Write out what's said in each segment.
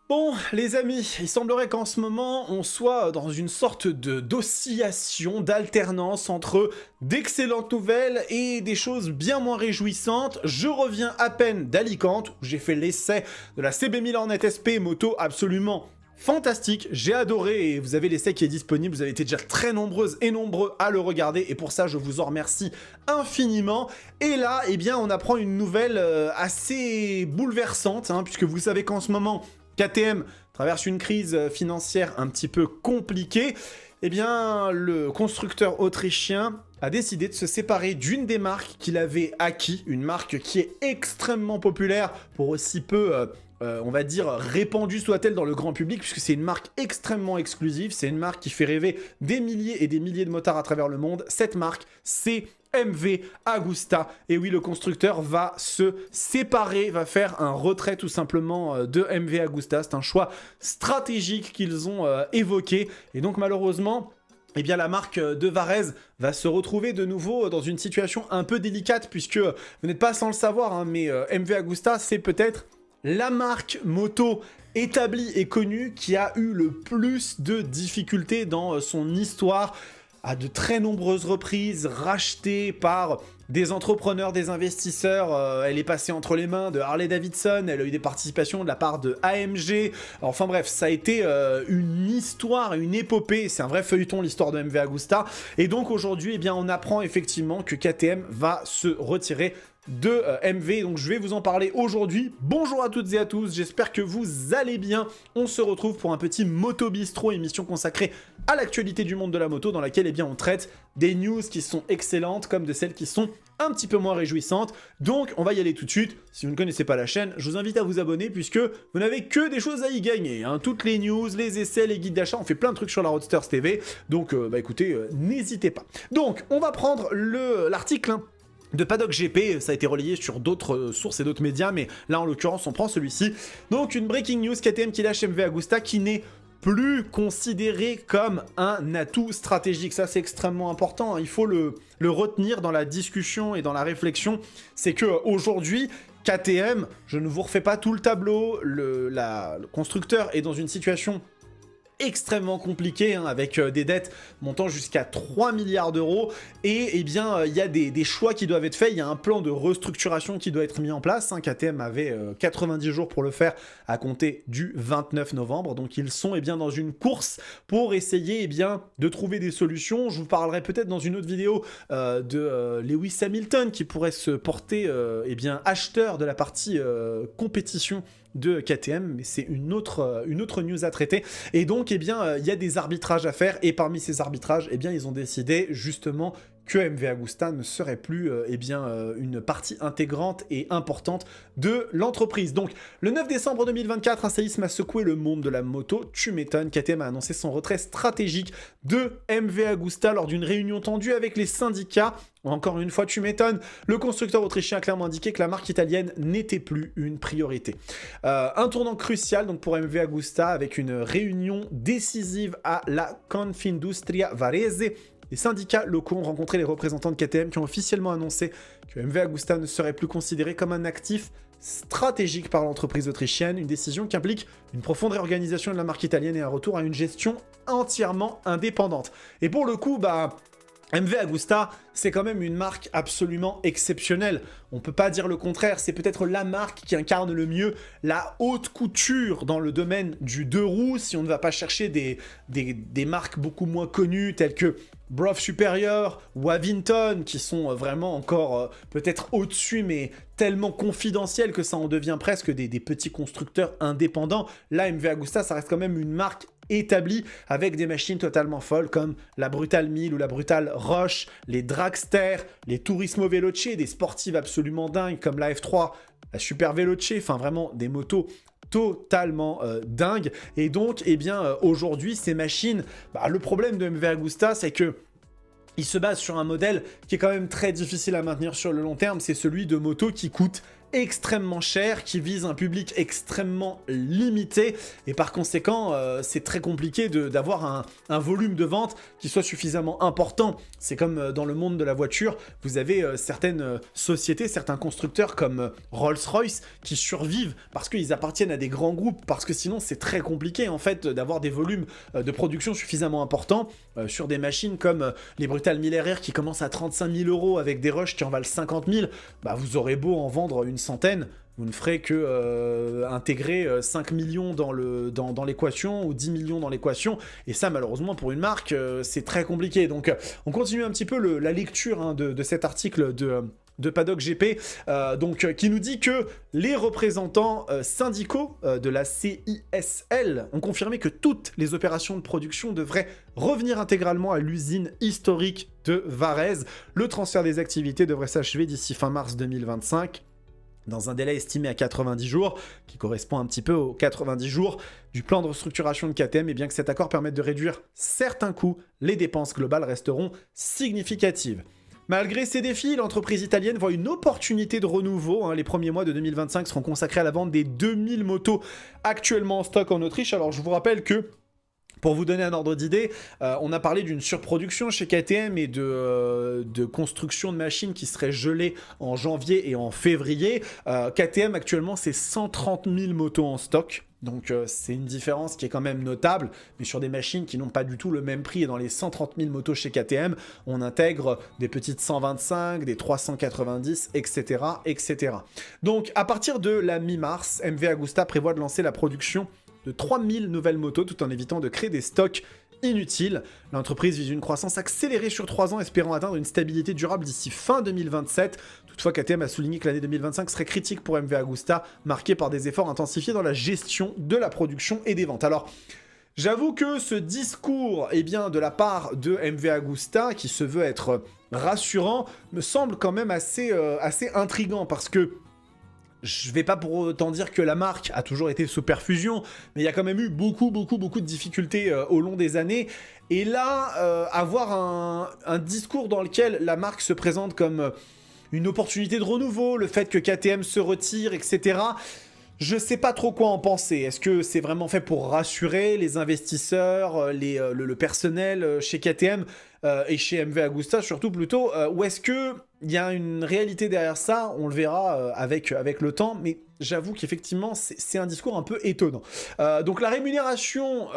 Bon, les amis, il semblerait qu'en ce moment, on soit dans une sorte d'oscillation, d'alternance entre d'excellentes nouvelles et des choses bien moins réjouissantes. Je reviens à peine d'Alicante, où j'ai fait l'essai de la CB1000 Hornet SP, moto absolument fantastique, j'ai adoré et vous avez l'essai qui est disponible, vous avez été déjà très nombreuses et nombreux à le regarder et pour ça je vous en remercie infiniment. Et là, eh bien, on apprend une nouvelle assez bouleversante, puisque vous savez qu'en ce moment, KTM traverse une crise financière un petit peu compliquée. Eh bien, le constructeur autrichien a décidé de se séparer d'une des marques qu'il avait acquis, une marque qui est extrêmement populaire pour aussi peu... on va dire, répandue soit-elle dans le grand public, puisque c'est une marque extrêmement exclusive, c'est une marque qui fait rêver des milliers et des milliers de motards à travers le monde. Cette marque, c'est MV Agusta. Et oui, le constructeur va se séparer, va faire un retrait tout simplement de MV Agusta. C'est un choix stratégique qu'ils ont évoqué. Et donc malheureusement... eh bien, la marque de Varese va se retrouver de nouveau dans une situation un peu délicate, puisque vous n'êtes pas sans le savoir, mais MV Agusta, c'est peut-être la marque moto établie et connue qui a eu le plus de difficultés dans son histoire, à de très nombreuses reprises, rachetée par des entrepreneurs, des investisseurs. Elle est passée entre les mains de Harley-Davidson, elle a eu des participations de la part de AMG. Enfin bref, ça a été une histoire, une épopée, c'est un vrai feuilleton l'histoire de MV Agusta. Et donc aujourd'hui, eh bien, on apprend effectivement que KTM va se retirer de MV, donc je vais vous en parler aujourd'hui. Bonjour à toutes et à tous, j'espère que vous allez bien. On se retrouve pour un petit Moto Bistro, émission consacrée à l'actualité du monde de la moto, dans laquelle eh bien, on traite des news qui sont excellentes comme de celles qui sont un petit peu moins réjouissantes. Donc on va y aller tout de suite. Si vous ne connaissez pas la chaîne, je vous invite à vous abonner puisque vous n'avez que des choses à y gagner. Toutes les news, les essais, les guides d'achat, on fait plein de trucs sur la Roadsters TV. Donc écoutez, n'hésitez pas. Donc on va prendre l'article de Paddock GP, ça a été relayé sur d'autres sources et d'autres médias, mais là en l'occurrence on prend celui-ci. Donc une breaking news, KTM qui lâche MV Agusta, qui n'est plus considéré comme un atout stratégique. Ça c'est extrêmement important, il faut le retenir dans la discussion et dans la réflexion. C'est que aujourd'hui, KTM, je ne vous refais pas tout le tableau, le constructeur est dans une situation extrêmement compliqué, avec des dettes montant jusqu'à 3 milliards d'euros, et eh bien il y a des choix qui doivent être faits, il y a un plan de restructuration qui doit être mis en place, KTM avait 90 jours pour le faire à compter du 29 novembre, donc ils sont bien dans une course pour essayer bien de trouver des solutions. Je vous parlerai peut-être dans une autre vidéo de Lewis Hamilton qui pourrait se porter bien acheteur de la partie compétition de KTM, mais c'est une autre news à traiter. Et donc, eh bien, il y a des arbitrages à faire, et parmi ces arbitrages, eh bien, ils ont décidé justement que MV Agusta ne serait plus une partie intégrante et importante de l'entreprise. Donc, le 9 décembre 2024, un séisme a secoué le monde de la moto. Tu m'étonnes, KTM a annoncé son retrait stratégique de MV Agusta lors d'une réunion tendue avec les syndicats. Encore une fois, tu m'étonnes. Le constructeur autrichien a clairement indiqué que la marque italienne n'était plus une priorité. Un tournant crucial donc pour MV Agusta avec une réunion décisive à la Confindustria Varese. Les syndicats locaux ont rencontré les représentants de KTM qui ont officiellement annoncé que MV Agusta ne serait plus considéré comme un actif stratégique par l'entreprise autrichienne, une décision qui implique une profonde réorganisation de la marque italienne et un retour à une gestion entièrement indépendante. Et pour le coup, MV Agusta, c'est quand même une marque absolument exceptionnelle. On peut pas dire le contraire, c'est peut-être la marque qui incarne le mieux la haute couture dans le domaine du deux roues, si on ne va pas chercher des marques beaucoup moins connues telles que Brough Superior ou Avington, qui sont vraiment encore peut-être au-dessus, mais tellement confidentiels que ça en devient presque des petits constructeurs indépendants. Là, MV Agusta, ça reste quand même une marque établie avec des machines totalement folles comme la Brutal 1000 ou la Brutal Rush, les Dragster, les Turismo Veloce, des sportives absolument dingues comme la F3, la Super Veloce, enfin vraiment des motos totalement dingues. Et donc, eh bien, aujourd'hui, ces machines, le problème de MV Agusta, c'est que il se base sur un modèle qui est quand même très difficile à maintenir sur le long terme, c'est celui de moto qui coûte extrêmement chers, qui visent un public extrêmement limité, et par conséquent, c'est très compliqué d'avoir un volume de vente qui soit suffisamment important. C'est comme dans le monde de la voiture, vous avez certaines sociétés, certains constructeurs comme Rolls-Royce qui survivent parce qu'ils appartiennent à des grands groupes, parce que sinon c'est très compliqué en fait d'avoir des volumes de production suffisamment importants sur des machines comme les Brutal Miller Air qui commencent à 35 000 € avec des rushs qui en valent 50 000, bah vous aurez beau en vendre une centaine, vous ne ferez que intégrer 5 millions dans l'équation ou 10 millions dans l'équation, et ça malheureusement pour une marque c'est très compliqué. Donc on continue un petit peu la lecture hein, de cet article de Paddock GP, qui nous dit que les représentants syndicaux de la CISL ont confirmé que toutes les opérations de production devraient revenir intégralement à l'usine historique de Varèse. Le transfert des activités devrait s'achever d'ici fin mars 2025, dans un délai estimé à 90 jours, qui correspond un petit peu aux 90 jours du plan de restructuration de KTM, et bien que cet accord permette de réduire certains coûts, les dépenses globales resteront significatives. Malgré ces défis, l'entreprise italienne voit une opportunité de renouveau. Hein. Les premiers mois de 2025 seront consacrés à la vente des 2000 motos actuellement en stock en Autriche. Alors je vous rappelle que, pour vous donner un ordre d'idée, on a parlé d'une surproduction chez KTM et de construction de machines qui seraient gelées en janvier et en février. KTM actuellement c'est 130 000 motos en stock. Donc c'est une différence qui est quand même notable, mais sur des machines qui n'ont pas du tout le même prix. Et dans les 130 000 motos chez KTM, on intègre des petites 125, des 390, etc., etc. Donc à partir de la mi-mars, MV Agusta prévoit de lancer la production de 3000 nouvelles motos, tout en évitant de créer des stocks inutiles. L'entreprise vise une croissance accélérée sur 3 ans, espérant atteindre une stabilité durable d'ici fin 2027. Toutefois, KTM a souligné que l'année 2025 serait critique pour MV Agusta, marquée par des efforts intensifiés dans la gestion de la production et des ventes. Alors, j'avoue que ce discours, eh bien, de la part de MV Agusta, qui se veut être rassurant, me semble quand même assez intriguant, parce que je vais pas pour autant dire que la marque a toujours été sous perfusion, mais il y a quand même eu beaucoup de difficultés au long des années. Et là, avoir un discours dans lequel la marque se présente comme une opportunité de renouveau, le fait que KTM se retire, etc., je sais pas trop quoi en penser. Est-ce que c'est vraiment fait pour rassurer les investisseurs, le personnel chez KTM et chez MV Agusta surtout plutôt, ou est-ce que il y a une réalité derrière ça? On le verra avec le temps, mais j'avoue qu'effectivement c'est un discours un peu étonnant. Donc la rémunération,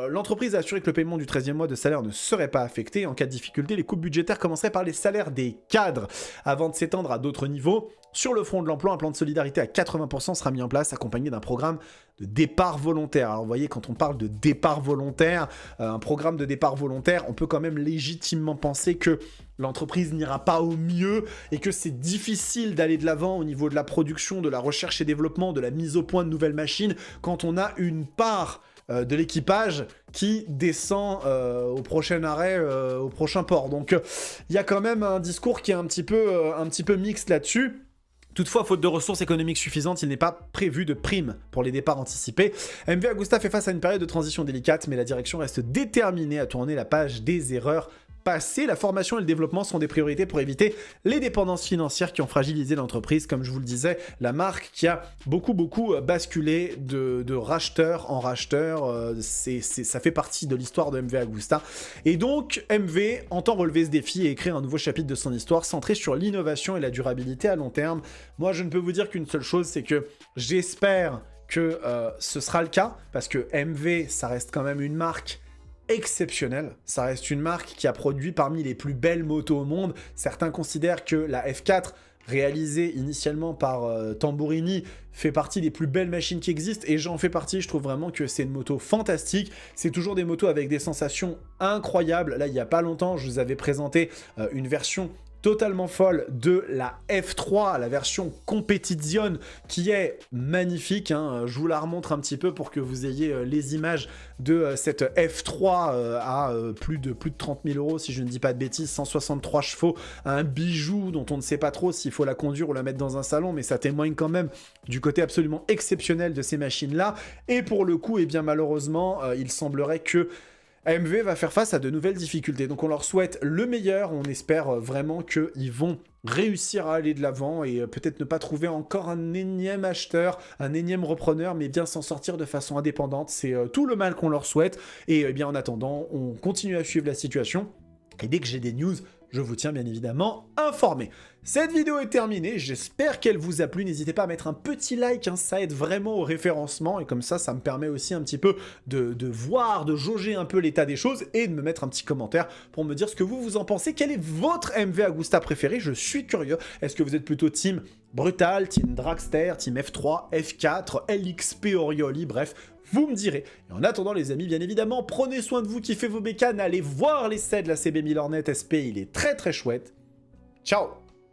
l'entreprise a assuré que le paiement du 13e mois de salaire ne serait pas affecté. En cas de difficulté, les coupes budgétaires commenceraient par les salaires des cadres avant de s'étendre à d'autres niveaux. Sur le front de l'emploi, un plan de solidarité à 80% sera mis en place, accompagné d'un programme de départ volontaire. Alors vous voyez, quand on parle de départ volontaire, un programme de départ volontaire, on peut quand même légitimement penser que l'entreprise n'ira pas au mieux et que c'est difficile d'aller de l'avant au niveau de la production, de la recherche et développement, de la mise au point de nouvelles machines, quand on a une part de l'équipage qui descend au prochain arrêt, au prochain port. Donc il y a quand même un discours qui est un petit peu mixte là-dessus. Toutefois, faute de ressources économiques suffisantes, il n'est pas prévu de prime pour les départs anticipés. MV Agusta fait face à une période de transition délicate, mais la direction reste déterminée à tourner la page des erreurs passées. La formation et le développement sont des priorités pour éviter les dépendances financières qui ont fragilisé l'entreprise. Comme je vous le disais, la marque qui a beaucoup basculé de racheteur en racheteur, ça fait partie de l'histoire de MV Agusta. Et donc, MV entend relever ce défi et écrire un nouveau chapitre de son histoire centré sur l'innovation et la durabilité à long terme. Moi, je ne peux vous dire qu'une seule chose, c'est que j'espère que ce sera le cas, parce que MV, ça reste quand même une marque exceptionnelle. Ça reste une marque qui a produit parmi les plus belles motos au monde. Certains considèrent que la F4, réalisée initialement par Tamburini, fait partie des plus belles machines qui existent, et j'en fais partie. Je trouve vraiment que c'est une moto fantastique. C'est toujours des motos avec des sensations incroyables. Là, il n'y a pas longtemps, je vous avais présenté une version totalement folle de la F3, la version Competizione, qui est magnifique, hein. Je vous la remontre un petit peu pour que vous ayez les images de cette F3 à plus de 30 000 €, si je ne dis pas de bêtises, 163 chevaux, un bijou dont on ne sait pas trop s'il faut la conduire ou la mettre dans un salon, mais ça témoigne quand même du côté absolument exceptionnel de ces machines-là. Et pour le coup, eh bien malheureusement, il semblerait que AMV va faire face à de nouvelles difficultés, donc on leur souhaite le meilleur, on espère vraiment qu'ils vont réussir à aller de l'avant et peut-être ne pas trouver encore un énième acheteur, un énième repreneur, mais bien s'en sortir de façon indépendante, c'est tout le mal qu'on leur souhaite, et bien en attendant, on continue à suivre la situation, et dès que j'ai des news, je vous tiens bien évidemment informé. Cette vidéo est terminée, j'espère qu'elle vous a plu, n'hésitez pas à mettre un petit like, hein, ça aide vraiment au référencement, et comme ça me permet aussi un petit peu de voir, de jauger un peu l'état des choses, et de me mettre un petit commentaire pour me dire ce que vous en pensez, quel est votre MV Agusta préféré, je suis curieux, est-ce que vous êtes plutôt team Brutal, team Dragster, team F3, F4, LXP Orioli, bref, vous me direz. Et en attendant les amis, bien évidemment, prenez soin de vous, kiffez vos bécanes, allez voir les sets de la CB1000 Hornet SP, il est très chouette. Ciao!